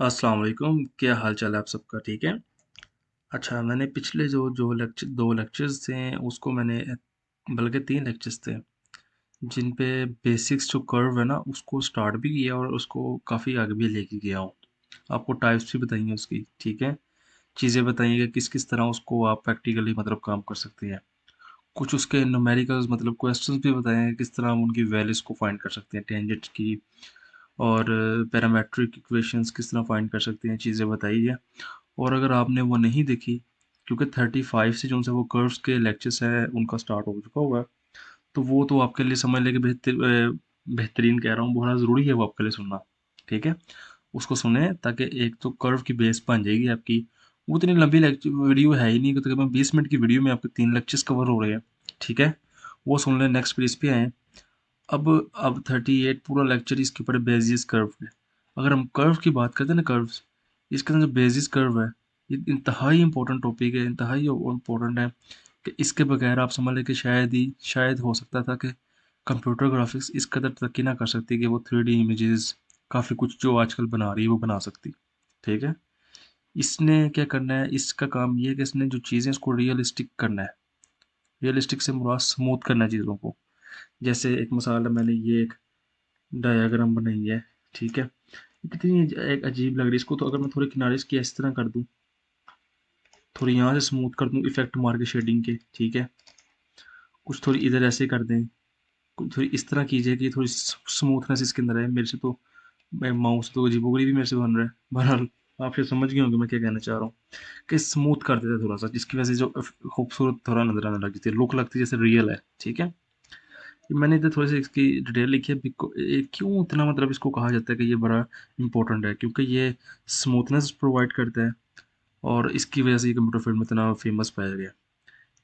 अस्सलाम वालेकुम, क्या हाल चाल है आप सबका? ठीक है। अच्छा, मैंने पिछले जो जो लेक्चर 2 लेक्चर्स थे उसको मैंने बल्कि 3 लेक्चर्स थे जिन पे बेसिक्स जो कर्व है ना उसको स्टार्ट भी किया और उसको काफ़ी आगे भी लेके गया हूँ। आपको टाइप्स भी बताइए उसकी, ठीक है। चीज़ें बताइए कि किस किस तरह उसको आप प्रैक्टिकली मतलब काम कर सकते हैं। कुछ उसके न्यूमेरिकल्स मतलब क्वेश्चंस भी बताए हैं किस तरह हम उनकी वैल्यूज़ को फाइंड कर सकते हैं, टेंजेंट की और पैरामेट्रिक इक्वेशंस किस तरह फाइंड कर सकते हैं, चीज़ें बताई है। और अगर आपने वो नहीं देखी, क्योंकि 35 से जो से वो कर्व्स के लेक्चर्स हैं उनका स्टार्ट हो चुका हुआ है, तो वो तो आपके लिए समझ लें कि बेहतरीन कह रहा हूँ, बहुत ज़रूरी है वो आपके लिए सुनना। ठीक है, उसको सुने ताकि एक तो कर्व की बेस बन जाएगी आपकी। वो इतनी लंबी वीडियो है ही नहीं कि तकरीबन 20 मिनट की वीडियो में आपके 3 लेक्चर्स कवर हो रहे हैं। ठीक है, वो सुन लें। नेक्स्ट पेज पे आए। अब 38 पूरा लेक्चर इसके ऊपर बेजिस कर्व है। अगर हम कर्व की बात करते हैं ना, कर्व्स, इसके अंदर जो बेजिस कर्व है, ये इंतहाई इंपॉर्टेंट टॉपिक है, इंतहाई इंपॉर्टेंट है कि इसके बगैर आप समझ लें कि शायद हो सकता था कि कंप्यूटर ग्राफिक्स इस कदर तरक्की ना कर सकती कि वो 3D इमेजेस काफ़ी कुछ जो आजकल बना रही है वो बना सकती। ठीक है, इसने क्या करना है, इसका काम ये है कि इसने जो चीज़ें इसको रियलिस्टिक करना है। रियलिस्टिक से मुराद स्मूथ करना है चीज़ों को। जैसे एक मिसाल है, मैंने ये एक डायग्राम बनाई है। ठीक है, कितनी एक अजीब लग रही है इसको, तो अगर मैं थोड़ी किनारे इसकी इस तरह कर दूं, थोड़ी यहाँ से स्मूथ कर दूं इफेक्ट मार के शेडिंग के। ठीक है, कुछ थोड़ी इधर ऐसे कर दें, कुछ थोड़ी इस तरह कीजिए कि थोड़ी स्मूथनेस इसके अंदर है। मेरे से तो मैं माउस तो अजीबोगरी भी मेरे से बन रहा है। बहरहाल आप फिर समझ गए होंगे मैं क्या कहना चाह रहा हूँ, कि स्मूथ कर देते थोड़ा सा, जिसकी वजह से जो खूबसूरत थोड़ा नजर आने लग जाती है, लुक लगती है जैसे रियल है। ठीक है, मैंने इधर थोड़ी सी इसकी डिटेल लिखी है। क्यों इतना मतलब इसको कहा जाता है कि ये बड़ा इंपॉर्टेंट है, क्योंकि ये स्मूथनेस प्रोवाइड करता है और इसकी वजह से ये कंप्यूटर फील्ड में इतना फेमस पाया गया।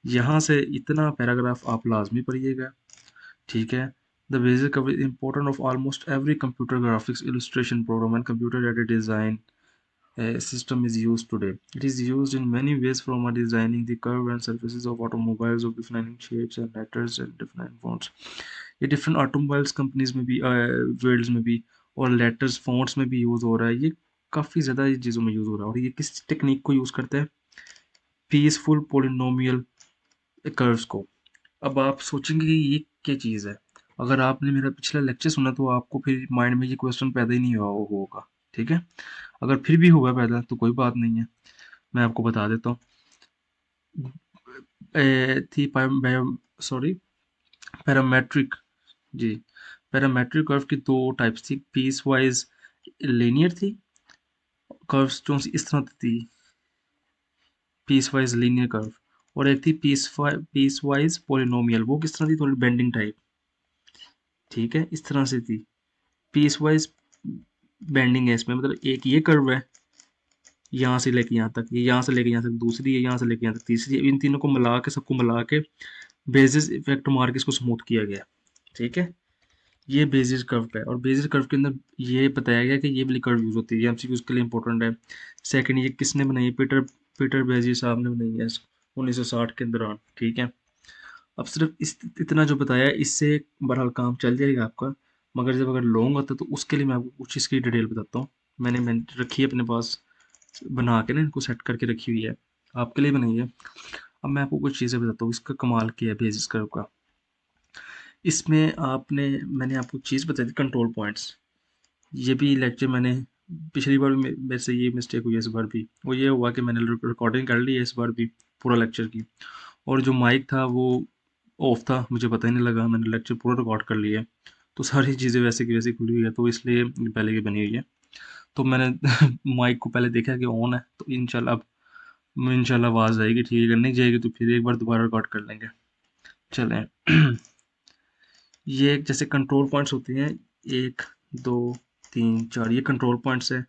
यहाँ से इतना पैराग्राफ आप लाजमी पढ़िएगा। ठीक है, the basic important of almost every computer graphics illustration program and computer aided design system is used today. It is used in many ways, from designing the curve and surfaces of automobiles, of defining shapes and letters and defining fonts. ये different automobiles companies में भी, world's में भी, और letters fonts में भी use हो रहा है। ये काफ़ी ज़्यादा ये चीज़ों में यूज़ हो रहा है। और ये किस टेक्निक को यूज़ करता है? पीसफुल पोलिनोमियल कर्व्स को। अब आप सोचेंगे कि ये क्या चीज़ है। अगर आपने मेरा पिछला लेक्चर सुना तो आपको फिर माइंड में ये क्वेश्चन पैदा ही नहीं हुआ होगा। ठीक है, अगर फिर भी हुआ पैदा तो कोई बात नहीं है, मैं आपको बता देता हूँ। थी सॉरी, पैरामेट्रिक। जी, पैरामेट्रिक कर्व की दो टाइप्स थी। पीस वाइज लीनियर थी कर्व्स जो इस तरह थी, पीस वाइज लीनियर कर्व। और एक थी पीस वाइज पोलिनोमियल, वो किस तरह थी, थोड़ी बेंडिंग टाइप। ठीक है, इस तरह से थी। पीस वाइज बेंडिंग है इसमें, मतलब एक ये कर्व है यहाँ से लेके यहाँ तक, ये यहाँ से लेके यहाँ तक दूसरी है, यहाँ से लेके यहाँ तक तीसरी है। इन तीनों को मिला के, सबको मिला के बेसिस इफेक्ट मार के इसको स्मूथ किया गया। ठीक है, ये बेसिस कर्व का है। और बेसिस कर्व के अंदर ये बताया गया कि ये वाली कर्व यूज होती है, ये एमसीक्यू के लिए इंपॉर्टेंट है। सेकंड, ये किसने बनाई है? पीटर पीटर बेसिस साहब ने बनाई है 1960 के दौरान। ठीक है, अब सिर्फ इतना जो बताया है, इससे बहरहाल काम चल जाएगा आपका। मगर जब अगर लॉन्ग होता है तो उसके लिए मैं आपको कुछ इसकी डिटेल बताता हूँ। मैंने रखी है अपने पास, बना के ना इनको सेट करके रखी हुई है, आपके लिए बनाई है। अब मैं आपको कुछ चीज़ें बताता हूँ इसका कमाल क्या है बेसिस कर्व का। इसमें मैंने आपको चीज़ बताई थी, कंट्रोल पॉइंट्स। ये भी लेक्चर मैंने पिछली बार भी मेरे से ये मिस्टेक हुई है, इस बार भी वो ये हुआ कि मैंने रिकॉर्डिंग कर ली है इस बार भी पूरा लेक्चर की, और जो माइक था वो ऑफ था, मुझे पता ही नहीं लगा। मैंने लेक्चर पूरा रिकॉर्ड कर लिया है, तो सारी चीज़ें वैसे की वैसी खुली हुई है, तो इसलिए पहले की बनी हुई है। तो मैंने माइक को पहले देखा कि ऑन है, तो इंशाल्लाह आवाज़ आएगी। ठीक है, अगर नहीं जाएगी तो फिर एक बार दोबारा रिकॉर्ड कर लेंगे। चलें। ये जैसे कंट्रोल पॉइंट्स होते हैं, 1 2 3 4, ये कंट्रोल पॉइंट्स है।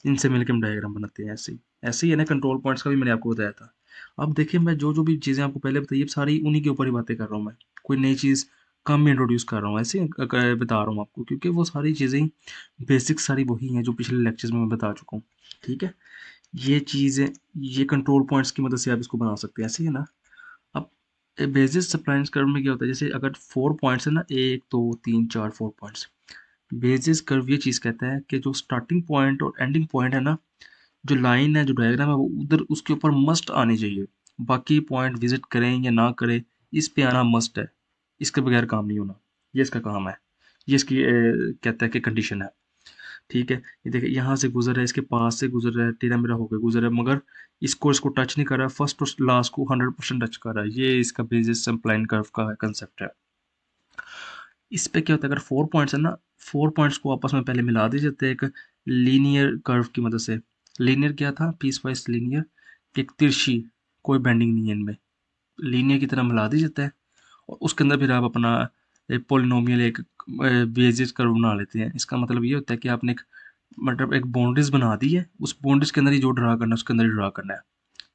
इनसे मिलकर हम डायग्राम बनाते हैं। ऐसे ही है ना, कंट्रोल पॉइंट्स का भी मैंने आपको बताया था। अब देखिए, मैं जो जो भी चीज़ें आपको पहले बताई, सारी उन्हीं के ऊपर ही बातें कर रहा हूँ मैं। कोई नई चीज़ कम इंट्रोड्यूस कर रहा हूँ, ऐसे ही बता रहा हूँ आपको, क्योंकि वो सारी चीज़ें बेसिक सारी वही हैं जो पिछले लेक्चर्स में मैं बता चुका हूँ। ठीक है, ये चीज़ें, ये कंट्रोल पॉइंट्स की मदद से आप इसको बना सकते हैं, ऐसे ही है ना। अब बेसिस सप्लाइंस कर्व में क्या होता है, जैसे अगर 4 पॉइंट्स है ना, 1 2 3 4 4 पॉइंट्स, बेसिस कर्व ये चीज़ कहता है कि जो स्टार्टिंग पॉइंट और एंडिंग पॉइंट है ना, जो लाइन है, जो डायग्राम है, वो उधर उसके ऊपर मस्ट आनी चाहिए। बाकी पॉइंट विजिट करें या ना करें, इस पे आना मस्ट है। इसके बगैर काम नहीं होना। ये इसका काम है। ये इसकी कहता है कि कंडीशन है। ठीक है, ये देखिए यहाँ से गुजर रहा है, इसके पास से गुजर रहा है, टेढ़ा मेरा होकर गुजर रहा है, मगर इसको टच नहीं कर रहा है, फर्स्ट और लास्ट को 100% टच कर रहा है। ये इसका बेसिस स्पलाइन कर्व का कंसेप्ट है। इस पे क्या होता है, अगर 4 पॉइंट्स है ना, 4 पॉइंट्स को आपस में पहले मिला दिए जाते हैं एक लीनियर कर्व की मदद से। लीनियर क्या था, पीस वाइज लीनियर, एक तिरछी, कोई बेंडिंग नहीं है इनमें, लीनियर की तरह मिला दिया जाता है। और उसके अंदर फिर आप अपना एक पोलिनोमियल, एक बेसिस कर्व बना लेते हैं। इसका मतलब ये होता है कि आपने एक मतलब एक बाउंड्रीज बना दी है, उस बाउंड्रीज के अंदर ही जो ड्रा करना है उसके अंदर ही ड्रा करना है।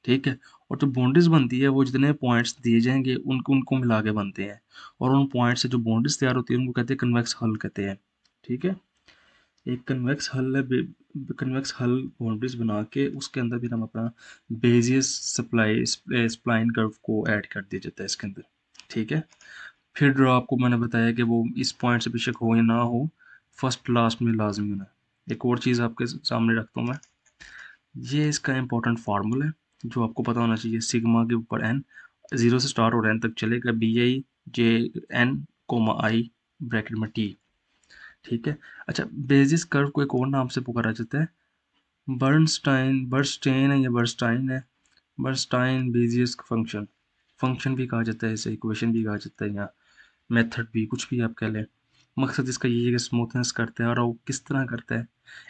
ठीक है, और जो बाउंड्रीज बनती है वो जितने पॉइंट्स दिए जाएंगे उनको उनको मिला के बनते हैं, और उन पॉइंट से जो बाउंड्रीज तैयार होती है उनको कहते हैं कन्वेक्स हल कहते हैं। ठीक है, एक कन्वेक्स हल है, कन्वेक्स हल बाउंड्रीज बना के उसके अंदर फिर हम अपना बेजियस स्प्लाइन कर्व को ऐड कर दिया जाता है इसके अंदर। ठीक है, फिर ड्रॉ आपको मैंने बताया कि वो इस पॉइंट से बेशक हो या ना हो, फर्स्ट लास्ट में लाजमी होना है। एक और चीज़ आपके सामने रखता हूँ मैं, ये इसका इंपॉर्टेंट फार्मूला है जो आपको पता होना चाहिए। सिग्मा के ऊपर एन, जीरो से स्टार्ट और एन तक चलेगा, B I J N comma I bracket में टी। ठीक है, अच्छा, बेसिस कर्व को एक और नाम से पुकारा जाता है, बर्नस्टाइन, बर्नस्टेन है या बर्नस्टाइन है, बर्नस्टाइन बेसिस फंक्शन। फंक्शन भी कहा जाता है इसे, इक्वेशन भी कहा जाता है, या मेथड भी, कुछ भी आप कह लें। मकसद इसका ये है कि स्मूथनेस करता है, और वो किस तरह करता है।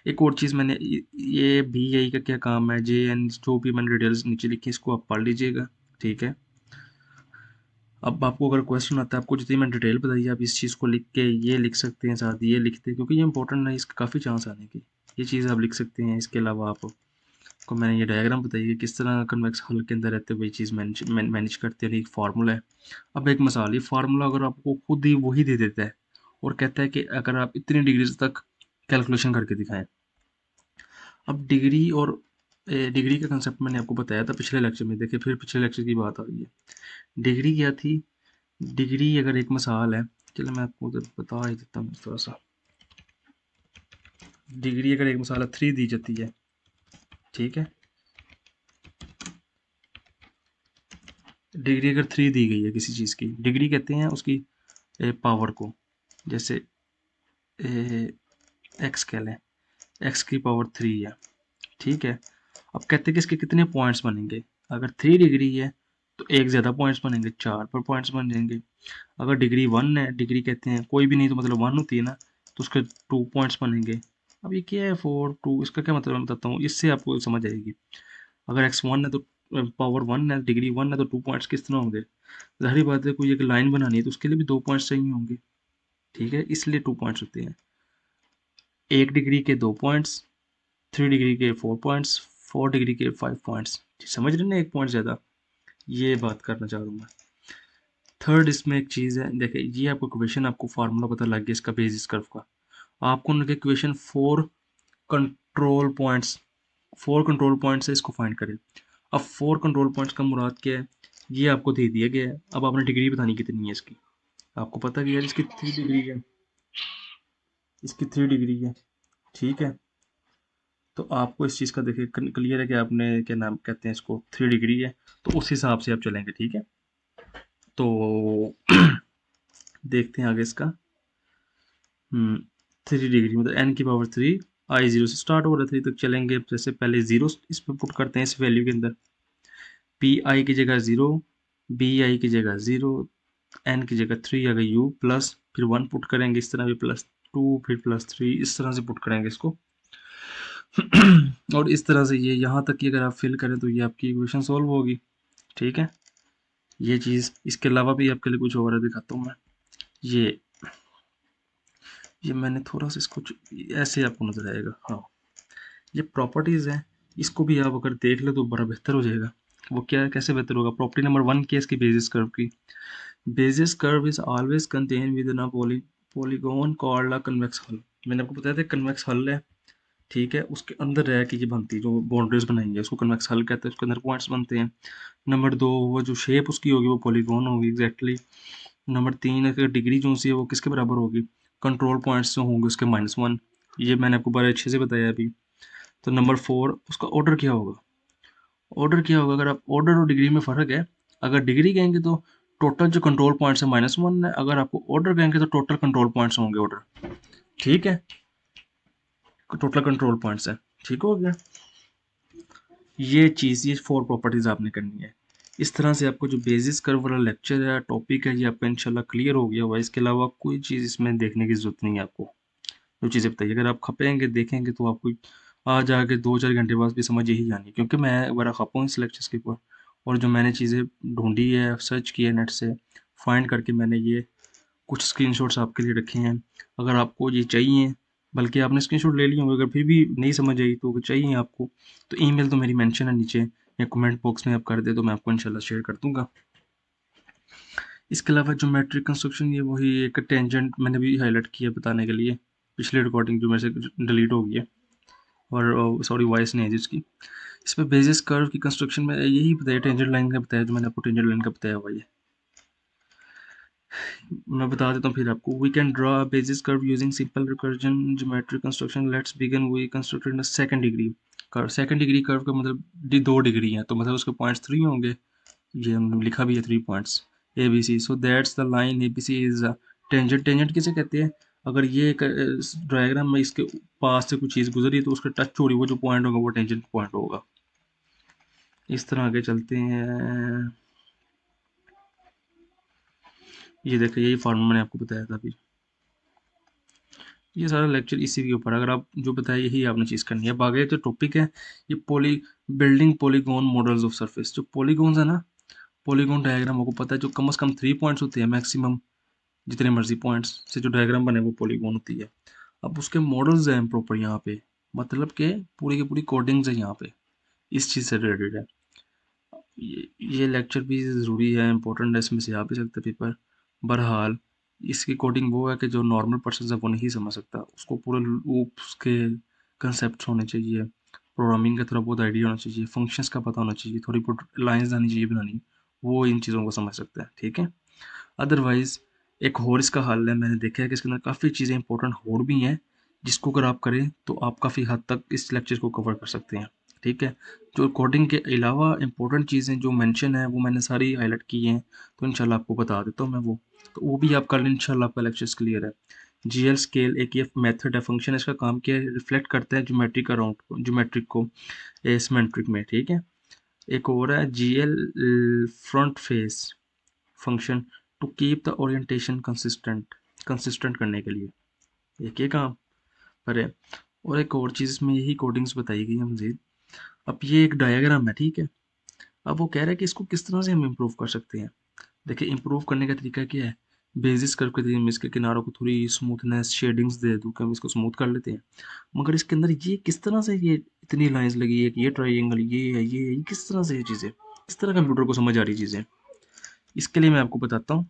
एक और चीज़ मैंने ये बी आई का क्या काम है, जे एन, जो भी मैंने डिटेल्स नीचे लिखी इसको आप पढ़ लीजिएगा। ठीक है, अब आपको अगर क्वेश्चन आता है, आपको जितनी मैं डिटेल बताई है, आप इस चीज़ को लिख के ये लिख सकते हैं, साथ ये लिखते हैं, क्योंकि ये इंपॉर्टेंट है, इसका काफ़ी चांस आने की। ये चीज़ आप लिख सकते हैं। इसके अलावा आप को मैंने ये डायग्राम बताई है किस तरह कन्वेक्स हल के अंदर रहते हुए ये चीज़ मैनेज करते हैं, एक फार्मूला है। अब एक मिसाल, ये फार्मूला अगर आपको खुद ही वही दे देता है और कहता है कि अगर आप इतनी डिग्रीज तक कैलकुलेशन करके दिखाएं। अब डिग्री और डिग्री का कंसेप्ट मैंने आपको बताया था पिछले लेक्चर में, देखिए फिर पिछले लेक्चर की बात आ रही है। डिग्री क्या थी, डिग्री अगर एक मिसाल है, चलो मैं आपको उधर बता ही देता हूँ थोड़ा सा। डिग्री अगर एक मिसाल है 3 दी जाती है। ठीक है, डिग्री अगर 3 दी गई है किसी चीज़ की, डिग्री कहते हैं उसकी पावर को। जैसे एक्स कह लें, एक्स की पावर 3 है। ठीक है, अब कहते हैं कि इसके कितने पॉइंट्स बनेंगे। अगर 3 डिग्री है तो एक ज़्यादा पॉइंट्स बनेंगे, 4 पर पॉइंट्स बन जाएंगे। अगर डिग्री 1 है, डिग्री कहते हैं कोई भी नहीं तो मतलब 1 होती है ना, तो उसके 2 पॉइंट्स बनेंगे। अब ये क्या है 4 2, इसका क्या मतलब मैं बताता हूँ, इससे आपको समझ आएगी। अगर एक्स 1 है तो पावर 1 है, डिग्री 1 है, तो 2 पॉइंट्स किस तरह होंगे। ज़ाहिर बात है, कोई एक लाइन बनानी है तो उसके लिए भी 2 पॉइंट्स चाहिए होंगे। ठीक है, इसलिए 2 पॉइंट्स होते हैं। 1 डिग्री के 2 पॉइंट्स, 3 डिग्री के 4 पॉइंट्स, 4 डिग्री के 5 पॉइंट्स। समझ रहे ना, 1 पॉइंट ज़्यादा, ये बात करना चाह रहा हूँ मैं। थर्ड इसमें एक चीज़ है, देखिए ये आपको इक्वेशन, आपको फार्मूला पता लग गया इसका बेसिस कर्व का। आपको उनके equation 4 control points, 4 control point से इसको फाइंड करें। अब 4 कंट्रोल पॉइंट्स का मुराद क्या है, ये आपको दे दिया गया है। अब आपने डिग्री बतानी कितनी है इसकी। आपको पता कि यार इसकी 3 डिग्री है, इसकी 3 डिग्री है। ठीक है, तो आपको इस चीज़ का देखिए क्लियर है कि आपने क्या नाम कहते हैं इसको, 3 डिग्री है, तो उस हिसाब से आप चलेंगे। ठीक है, तो देखते हैं आगे इसका। 3 डिग्री मतलब एन की पावर 3, आई जीरो से स्टार्ट हो रहा है, 3 तक चलेंगे। जैसे पहले जीरो इस पर पुट करते हैं इस वैल्यू के अंदर, पी आई की जगह ज़ीरो, बी आई की जगह ज़ीरो, एन की जगह 3 आ गई यू, प्लस फिर 1 पुट करेंगे इस तरह भी, +2, फिर +3, इस तरह से पुट करेंगे इसको। और इस तरह से ये यहाँ तक की अगर आप फिल करें तो ये आपकी इक्वेशन सॉल्व होगी। ठीक है, ये चीज़, इसके अलावा भी आपके लिए कुछ और है, दिखाता हूँ मैं। ये मैंने थोड़ा सा इसको ऐसे आपको नजर आएगा। हाँ, ये प्रॉपर्टीज़ हैं, इसको भी आप अगर देख ले तो बड़ा बेहतर हो जाएगा। वो क्या है, कैसे बेहतर होगा, प्रॉपर्टी नंबर 1 की इसकी बेसिस कर्व की। Basis curve is always contain with in a polygon called a convex हल। मैंने आपको बताया था कन्वेक्स हल है। ठीक है, उसके अंदर रह के ये बनती है, जो बाउंड्रीज बनाएंगे उसको कन्वेक्स हल कहते हैं, उसके अंदर पॉइंट्स बनते हैं। नंबर 2, वो जो शेप उसकी होगी वो पॉलीगॉन होगी एग्जैक्टली। नंबर 3, अगर डिग्री जो सी है वो किसके बराबर होगी, कंट्रोल पॉइंट्स जो होंगे उसके -1, ये मैंने आपको बड़े अच्छे से बताया अभी। तो नंबर 4 उसका ऑर्डर क्या होगा। ऑर्डर क्या होगा, अगर आप ऑर्डर और डिग्री में फ़र्क है, अगर डिग्री कहेंगे तो टोटल जो कंट्रोल पॉइंट्स है -1 है, अगर आपको ऑर्डर कहेंगे तो टोटल कंट्रोल पॉइंट्स होंगे ऑर्डर। ठीक है, टोटल कंट्रोल पॉइंट्स है। ठीक हो गया, ये चीज़, ये 4 प्रॉपर्टीज़ आपने करनी है। इस तरह से आपको जो बेसिस कर्व वाला लेक्चर है, टॉपिक है, ये आपका इंशाल्लाह क्लियर हो गया होगा। इसके अलावा कोई चीज़ इसमें देखने की ज़रूरत नहीं है आपको। जो चीज़ें बताइए, अगर आप खपेंगे देखेंगे तो आपको आज आके 2-4 घंटे बाद भी समझ यही आनी, क्योंकि मैं बड़ा खपा हूँ इस लेक्चर्स के ऊपर। और जो मैंने चीज़ें ढूंढी है, सर्च की है नेट से, फाइंड करके मैंने ये कुछ स्क्रीनशॉट्स आपके लिए रखे हैं। अगर आपको ये चाहिए, बल्कि आपने स्क्रीनशॉट ले लिए होंगे, अगर फिर भी नहीं समझ आई तो चाहिए आपको, तो ईमेल तो मेरी मेंशन है नीचे या कमेंट बॉक्स में आप कर दे तो मैं आपको इंशाल्लाह शेयर कर दूंगा। इसके अलावा ज्योमेट्रिक कंस्ट्रक्शन, ये वही एक टेंजेंट मैंने भी हाईलाइट किया बताने के लिए, पिछली रिकॉर्डिंग जो मेरे से डिलीट हो गई है और सॉरी वॉइस नहीं है जिसकी। इस पर बेसिस कर्व की कंस्ट्रक्शन में यही बताया, टेंजेंट लाइन का बताया, जो मैंने आपको टेंजेंट लाइन का बताया हुआ है। मैं बता देता हूँ फिर आपको। We can draw basis curve using simple recursion geometric construction. Let's begin, we constructed in second degree curve. Second degree curve का मतलब 2 डिग्री है, तो मतलब उसके पॉइंट्स 3 होंगे। ये हमने लिखा भी है 3 points A B C. So that's the line A B C is tangent. Tangent किसे कहते हैं, अगर ये एक डायग्राम में इसके पास से कुछ चीज़ गुजरी तो उसका टच छोड़ी, वो जो पॉइंट होगा वो टेंजेंट पॉइंट होगा। इस तरह आगे चलते हैं। ये देखिए, यही फॉर्मूला मैंने आपको बताया था अभी। ये सारा लेक्चर इसी के ऊपर, अगर आप जो बताए यही आपने चीज़ करनी है। अब आगे जो टॉपिक है, ये building polygon models of surface. जो पॉलीगॉन्स है ना, पॉलीगॉन डायग्राम आपको पता है, जो कम से कम 3 पॉइंट्स होते हैं, मैक्सिमम जितने मर्जी पॉइंट्स से जो डायग्राम बने वो पॉलीगॉन होती है। अब उसके मॉडल्स हैं प्रॉपर यहाँ पे, मतलब कि पूरी की पूरी कोडिंग्स है यहाँ पे, इस चीज़ से रिलेटेड है। ये लेक्चर भी ज़रूरी है, इंपॉर्टेंट है, इसमें से आ भी सकता है पेपर। बहरहाल इसकी कोडिंग वो है कि जो नॉर्मल पर्सन है वो नहीं समझ सकता, उसको पूरे लूप्स के कंसेप्ट होने चाहिए, प्रोग्रामिंग का थोड़ा बहुत आइडिया होना चाहिए, फंक्शंस का पता होना चाहिए, थोड़ी बहुत लाइन्स आनी चाहिए बनानी, वो इन चीज़ों को समझ सकता है। ठीक है, अदरवाइज़ एक और इसका हल है, मैंने देखा है कि इसके अंदर काफ़ी चीज़ें इंपॉर्टेंट और भी हैं, जिसको अगर आप करें तो आप काफ़ी हद तक इस लेक्चर को कवर कर सकते हैं। ठीक है, जो कोडिंग के अलावा इंपॉर्टेंट चीज़ें जो मेंशन है वो मैंने सारी हाईलाइट की हैं, तो इंशाल्लाह आपको बता देता हूँ मैं वो, तो वो भी आप कर लें, इंशाल्लाह आपका लेक्चर्स क्लियर है। जीएल स्केल एक ये मेथड है, फंक्शन है, इसका काम क्या है, रिफ्लेक्ट करता है ज्योमेट्रिक अराउंड को, ज्योमेट्रिक को सिमेट्रिक में। ठीक है, एक और है GL front face function, to keep the orientation consistent, consistent करने के लिए एक ये काम पर है। और एक और चीज़ इसमें यही कोडिंग्स बताई गई है मुझे। अब ये एक डायग्राम है, ठीक है, अब वो कह रहा है कि इसको किस तरह से हम इम्प्रूव कर सकते हैं। देखिए, इम्प्रूव करने का तरीका क्या है, बेसिस कर्व के तरीके में इसके किनारों को थोड़ी स्मूथनेस शेडिंग्स दे दूँ कि हम इसको स्मूथ कर लेते हैं, मगर इसके अंदर ये किस तरह से ये इतनी लाइंस लगी है कि ये ट्राइंगल ये है, ये किस तरह से ये चीज़ें, किस तरह कंप्यूटर को समझ आ रही चीज़ें, इसके लिए मैं आपको बताता हूँ।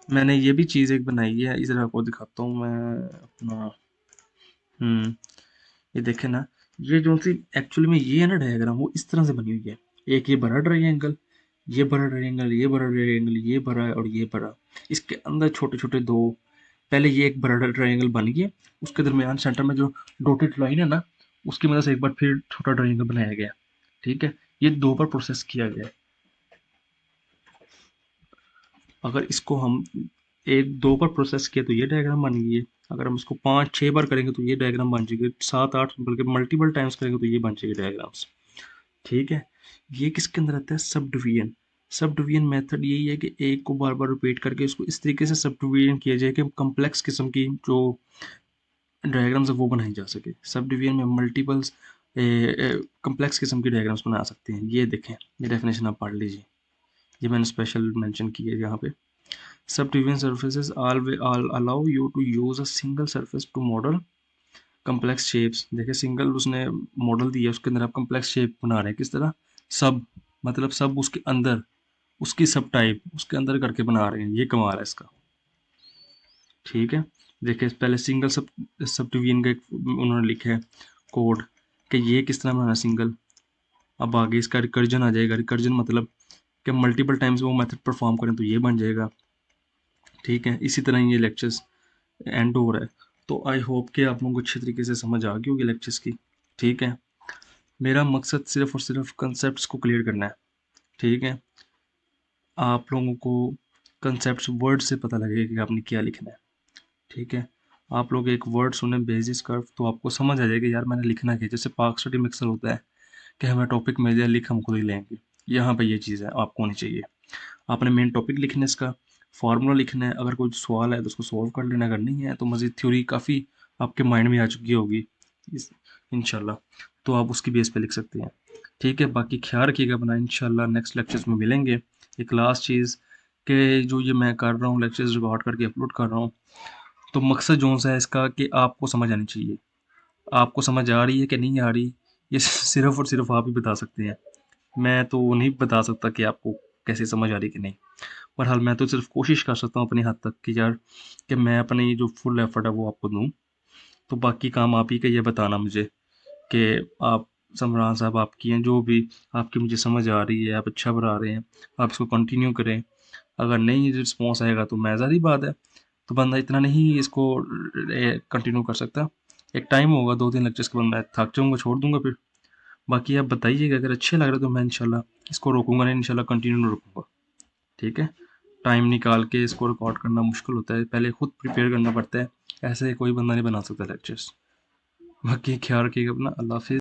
मैंने ये भी चीज़ एक बनाई है, इधर आपको दिखाता हूँ मैं अपना। हम्म, ये देखे ना, ये जो सी एक्चुअली में ये है ना डायग्राम, वो इस तरह से बनी हुई है। एक ये बड़ा ट्रायंगल, ये बड़ा ट्रायंगल, ये बड़ा ट्रायंगल, ये बड़ा और ये बड़ा, इसके अंदर छोटे छोटे दो, पहले ये एक बड़ा ट्रायंगल बन गया, उसके दरमियान सेंटर में जो डॉटेड लाइन है ना, उसकी मदद से एक बार फिर छोटा ट्रायंगल बनाया गया। ठीक है, ये 2 बार प्रोसेस किया गया। अगर इसको हम एक 2 बार प्रोसेस किया तो ये डायग्राम बन गई है, अगर हम इसको 5-6 बार करेंगे तो ये डायग्राम बन जाएगी, 7-8 बल्कि मल्टीपल टाइम्स करेंगे तो ये बन जाएगी डायग्राम्स। ठीक है, ये किसके अंदर आता है, sub division. Sub division method यही है कि एक को बार बार रिपीट करके उसको इस तरीके से सब डिवीजन किया जाए कि कम्प्लेक्स किस्म की जो डायग्राम्स है वो बनाई जा सके। सब डिवीजन में मल्टीपल्स कम्प्लेक्स किस्म की डायग्राम्स बना सकते हैं। ये देखें, ये डेफिनेशन आप पढ़ लीजिए, ये मैंने स्पेशल मेंशन की है यहाँ पे। Subdivision surfaces allow you to use a single surface to model complex shapes। देखिए, सिंगल उसने मॉडल दिया, उसके अंदर आप कम्प्लेक्स शेप बना रहे हैं, किस तरह, सब, मतलब सब उसके अंदर, उसकी सब टाइप उसके अंदर करके बना रहे हैं, ये कमाल है इसका। ठीक है, देखिए पहले सिंगल सब डिवीजन का एक उन्होंने लिखा है कोड कि ये किस तरह बनाना सिंगल। अब आगे इसका रिकर्जन आ जाएगा, रिकर्जन मतलब कि मल्टीपल टाइम्स वो मेथड परफॉर्म करें तो ये बन जाएगा। ठीक है, इसी तरह ये लेक्चर्स एंड हो रहा है। तो आई होप कि आप लोगों को अच्छे तरीके से समझ आ गई होगी लेक्चर्स की। ठीक है, मेरा मकसद सिर्फ और सिर्फ कंसेप्ट को क्लियर करना है। ठीक है, आप लोगों को कंसेप्ट वर्ड से पता लगेगा कि आपने क्या लिखना है। ठीक है, आप लोग एक वर्ड सुने बेसिस कर्व तो आपको समझ आ जाएगा यार मैंने लिखना क्या है। जैसे पार्क स्टडी मिक्सर होता है कि हमें टॉपिक मिल जाए, लिख हम खुद ही लेंगे। यहाँ पे ये चीज़ है आपको होनी चाहिए। आपने मेन टॉपिक लिखना है, इसका फार्मूला लिखना है, अगर कोई सवाल है तो उसको सॉल्व कर लेना, अगर नहीं है तो मज़ीद थ्योरी काफ़ी आपके माइंड में आ चुकी होगी इस इंशाल्लाह, तो आप उसकी बेस पे लिख सकते हैं। ठीक है, बाकी ख्याल रखिएगा अपना, इंशाल्लाह नेक्स्ट लेक्चर्स में मिलेंगे। एक लास्ट चीज़ कि जो ये मैं कर रहा हूँ लेक्चर्स रिकॉर्ड करके अपलोड कर रहा हूँ, तो मकसद जो सा है इसका कि आपको समझ आनी चाहिए। आपको समझ आ रही है कि नहीं आ रही, ये सिर्फ और सिर्फ आप ही बता सकते हैं। मैं तो नहीं बता सकता कि आपको कैसे समझ आ रही कि नहीं। बहरहाल मैं तो सिर्फ कोशिश कर सकता हूँ अपनी हद तक कि यार कि मैं अपनी जो फुल एफर्ट है वो आपको दूँ। तो बाकी काम आप ही का ये बताना मुझे कि आप समरान साहब आपकी हैं जो भी आपकी मुझे समझ आ रही है, आप अच्छा पढ़ा रहे हैं, आप इसको कंटिन्यू करें। अगर नहीं रिस्पॉन्स आएगा तो मैं ज़ाहिर बात है, तो बंदा इतना नहीं इसको कंटिन्यू कर सकता। एक टाइम होगा 2-3 लेक्चर्स के बाद मैं थक जाऊँगा, छोड़ दूँगा फिर। बाकी आप बताइएगा, अगर अच्छे लग रहे तो मैं इंशाल्लाह इसको रोकूँगा नहीं, इंशाल्लाह कंटिन्यू नहीं रखूँगा। ठीक है? टाइम निकाल के इसको रिकॉर्ड करना मुश्किल होता है, पहले खुद प्रिपेयर करना पड़ता है। ऐसे कोई बंदा नहीं बना सकता लेक्चर्स। बाकी ख्याल रखिएगा अपना। अल्लाह हाफ़िज़।